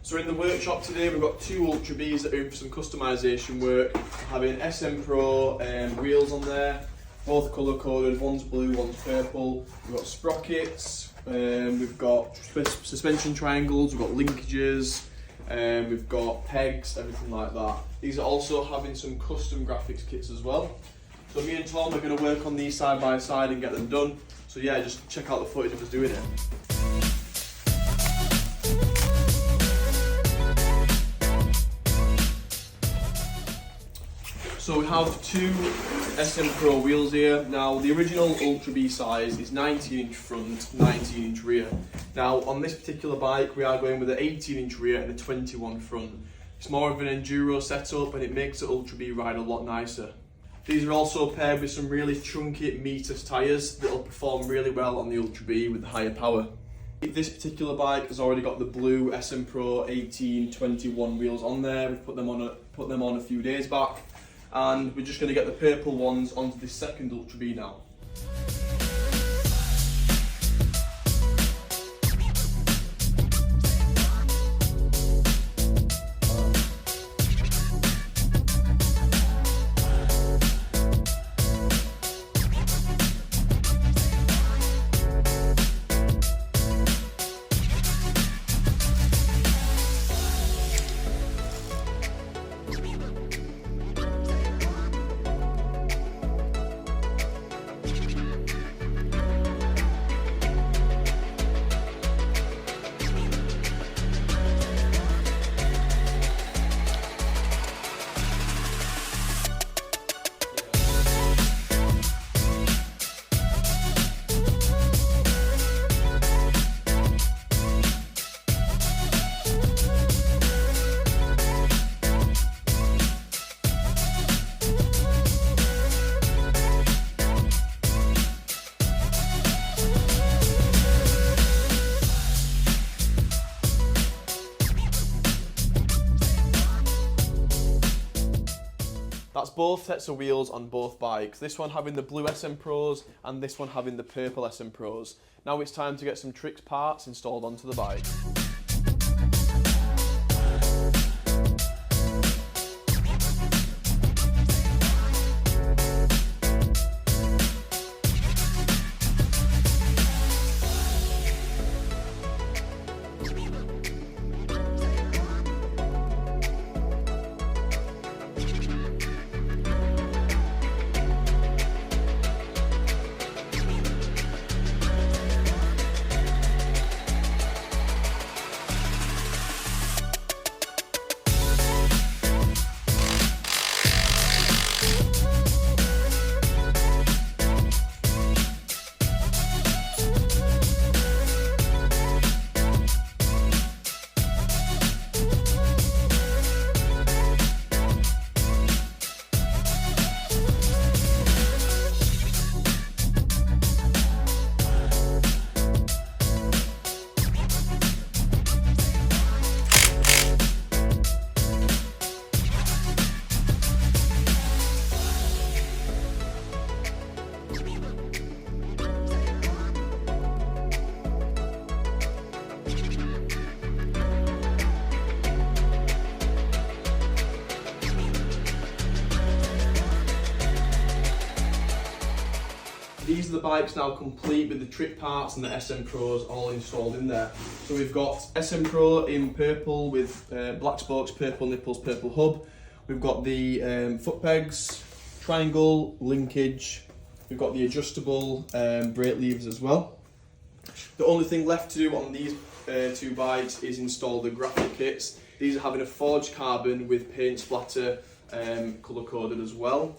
So in the workshop today we've got two Ultra Bs that are in for some customisation work. Having SM Pro wheels on there, both colour coded, one's blue, one's purple. We've got sprockets, we've got suspension triangles, we've got linkages, we've got pegs, everything like that. These are also having some custom graphics kits as well. So me and Tom are going to work on these side by side and get them done. So yeah, just check out the footage of us doing it. So we have two SM Pro wheels here. Now the original Ultra B size is 19-inch front, 19-inch rear. Now on this particular bike we are going with an 18-inch rear and a 21 front. It's more of an enduro setup and it makes the Ultra B ride a lot nicer. These are also paired with some really chunky Metis tyres that will perform really well on the Ultra B with the higher power. This particular bike has already got the blue SM Pro 18-21 wheels on there. We've put them on a few days back. And we're just going to get the purple ones onto this second Ultra B now. That's both sets of wheels on both bikes. This one having the blue SM Pros and this one having the purple SM Pros. Now it's time to get some Trix parts installed onto the bike. These are the bikes now complete with the Trix parts and the SM Pros all installed in there. So we've got SM Pro in purple with black spokes, purple nipples, purple hub. We've got the foot pegs, triangle, linkage. We've got the adjustable brake levers as well. The only thing left to do on these two bikes is install the graphic kits. These are having a forged carbon with paint splatter colour coded as well.